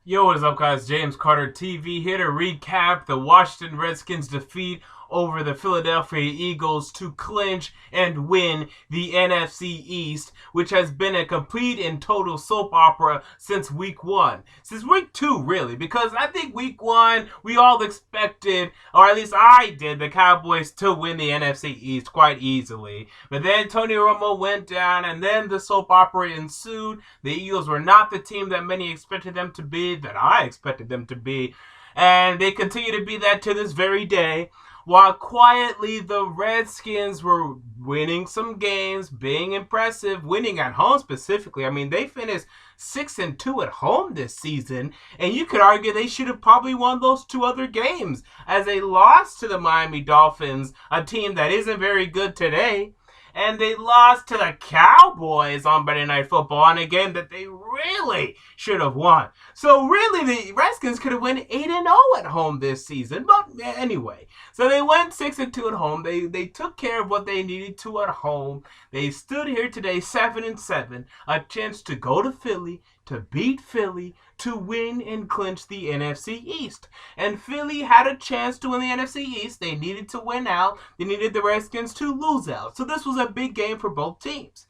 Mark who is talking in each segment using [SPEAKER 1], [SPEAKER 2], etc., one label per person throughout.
[SPEAKER 1] Yo, what is up, guys? James Carter TV here to recap the Washington Redskins' defeat over the Philadelphia Eagles to clinch and win the NFC East, which has been a complete and total soap opera since week one. Since week two, really, because I think week one, we all expected, or at least I did, the Cowboys to win the NFC East quite easily. But then Tony Romo went down, and then the soap opera ensued. The Eagles were not the team that many expected them to be, that I expected them to be, and they continue to be that to this very day. While quietly the Redskins were winning some games, being impressive, winning at home specifically. I mean, they finished 6-2 at home this season, and you could argue they should have probably won those two other games, as they lost to the Miami Dolphins, a team that isn't very good today. And they lost to the Cowboys on Monday Night Football in a game that they really should have won. So really, the Redskins could have won 8-0 at home this season. But anyway, so they went 6-2 at home. They took care of what they needed to at home. They stood here today 7-7, a chance to go to Philly, to beat Philly, to win and clinch the NFC East. And Philly had a chance to win the NFC East. They needed to win out. They needed the Redskins to lose out. So this was a big game for both teams.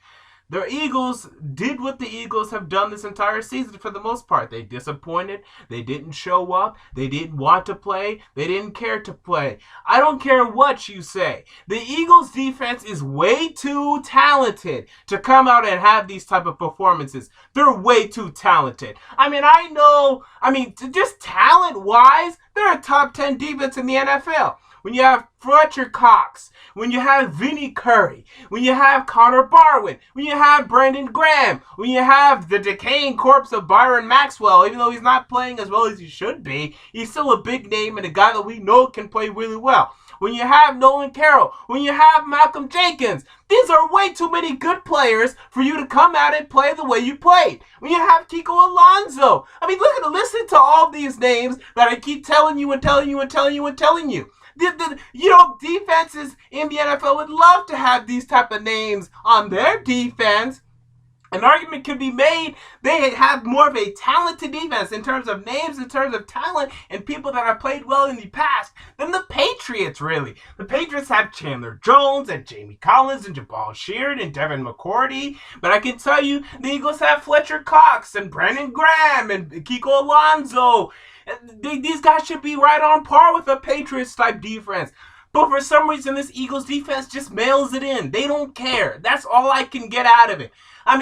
[SPEAKER 1] The Eagles did what the Eagles have done this entire season for the most part. They disappointed. They didn't show up. They didn't want to play. They didn't care to play. I don't care what you say. The Eagles defense is way too talented to come out and have these type of performances. They're way too talented. Just talent-wise, they're a top 10 defense in the NFL. When you have Fletcher Cox, when you have Vinny Curry, when you have Connor Barwin, when you have Brandon Graham, when you have the decaying corpse of Byron Maxwell, even though he's not playing as well as he should be, he's still a big name and a guy that we know can play really well. When you have Nolan Carroll, when you have Malcolm Jenkins, these are way too many good players for you to come out and play the way you played. When you have Kiko Alonso, listen to all these names that I keep telling you and telling you and telling you and telling you. Defenses in the NFL would love to have these type of names on their defense. An argument could be made they have more of a talented defense in terms of names, in terms of talent, and people that have played well in the past than the Patriots, really. The Patriots have Chandler Jones and Jamie Collins and Jabal Sheard and Devin McCourty, but I can tell you the Eagles have Fletcher Cox and Brandon Graham and Kiko Alonso. These guys should be right on par with a Patriots-type defense. But for some reason, this Eagles defense just mails it in. They don't care. That's all I can get out of it.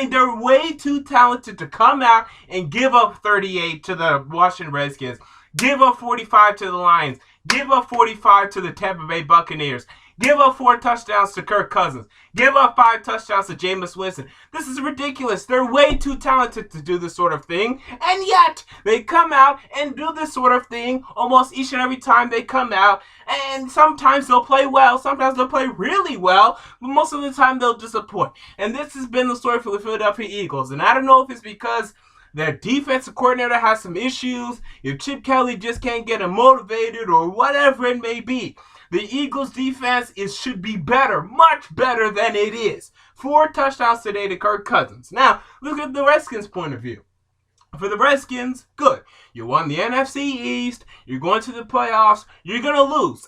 [SPEAKER 1] They're way too talented to come out and give up 38 to the Washington Redskins, give up 45 to the Lions, give up 45 to the Tampa Bay Buccaneers, give up 4 touchdowns to Kirk Cousins, give up 5 touchdowns to Jameis Winston. This is ridiculous. They're way too talented to do this sort of thing, and yet they come out and do this sort of thing almost each and every time they come out, and sometimes they'll play well, sometimes they'll play really well, but most of the time they'll disappoint. And this has been the story for the Philadelphia Eagles, and I don't know if it's because their defensive coordinator has some issues, if Chip Kelly just can't get him motivated, or whatever it may be. The Eagles' defense should be better, much better than it is. 4 touchdowns today to Kirk Cousins. Now, look at the Redskins' point of view. For the Redskins, good. You won the NFC East. You're going to the playoffs. You're going to lose.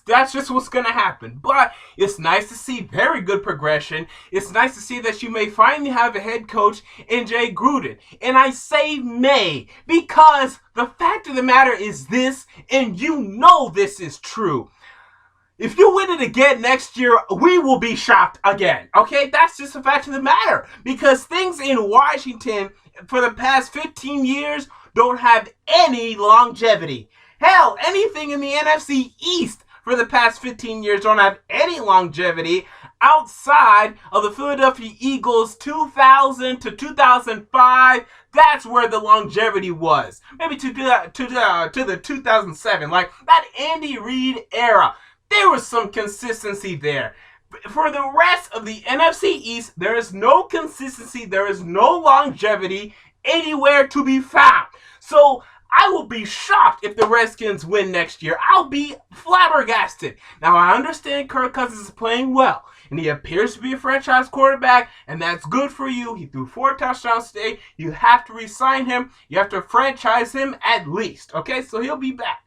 [SPEAKER 1] That's just what's going to happen. But it's nice to see very good progression. It's nice to see that you may finally have a head coach in Jay Gruden. And I say may because the fact of the matter is this, and you know this is true. If you win it again next year, we will be shocked again. Okay? That's just a fact of the matter. Because things in Washington for the past 15 years don't have any longevity. Hell, anything in the NFC East for the past 15 years don't have any longevity outside of the Philadelphia Eagles 2000 to 2005. That's where the longevity was. Maybe to the 2007. Like that Andy Reid era. There was some consistency there. For the rest of the NFC East, there is no consistency. There is no longevity anywhere to be found. So I will be shocked if the Redskins win next year. I'll be flabbergasted. Now, I understand Kirk Cousins is playing well. and he appears to be a franchise quarterback, and that's good for you. He threw 4 touchdowns today. You have to re-sign him. You have to franchise him at least. Okay, so he'll be back.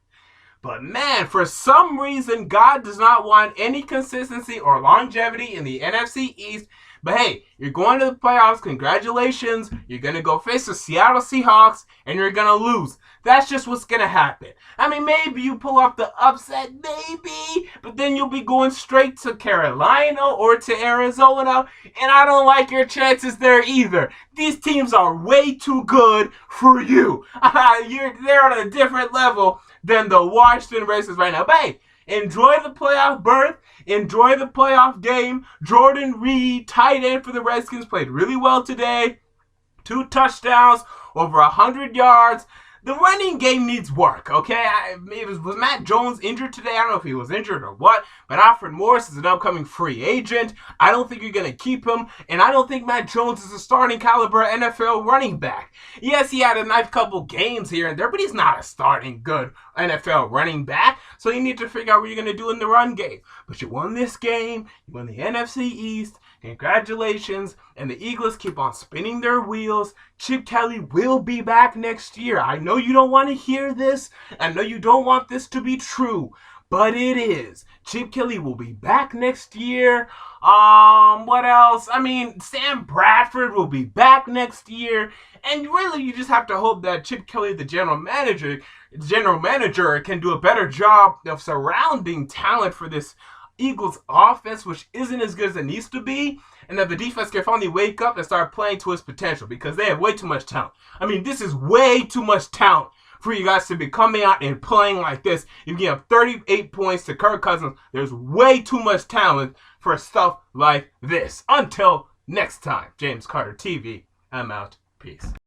[SPEAKER 1] But man, for some reason, God does not want any consistency or longevity in the NFC East. But hey, you're going to the playoffs. Congratulations. You're going to go face the Seattle Seahawks, and you're going to lose. That's just what's going to happen. I mean, maybe you pull off the upset, maybe, but then you'll be going straight to Carolina or to Arizona, and I don't like your chances there either. These teams are way too good for you. They're on a different level than the Washington Redskins right now. But hey, enjoy the playoff berth. Enjoy the playoff game. Jordan Reed, tight end for the Redskins, played really well today. 2 touchdowns, over 100 yards. The running game needs work, okay? Was Matt Jones injured today? I don't know if he was injured or what, but Alfred Morris is an upcoming free agent. I don't think you're going to keep him, and I don't think Matt Jones is a starting caliber NFL running back. Yes, he had a nice couple games here and there, but he's not a starting good NFL running back, so you need to figure out what you're going to do in the run game. But you won this game, you won the NFC East, congratulations, and the Eagles keep on spinning their wheels. Chip Kelly will be back next year. I know you don't want to hear this. I know you don't want this to be true, but it is. Chip Kelly will be back next year. What else? I mean, Sam Bradford will be back next year. And really, you just have to hope that Chip Kelly, the general manager, can do a better job of surrounding talent for this Eagles offense, which isn't as good as it needs to be, and that the defense can finally wake up and start playing to its potential, because they have way too much talent. I mean, this is way too much talent for you guys to be coming out and playing like this. You give up 38 points to Kirk Cousins. There's way too much talent for stuff like this. Until next time, James Carter TV, I'm out. Peace.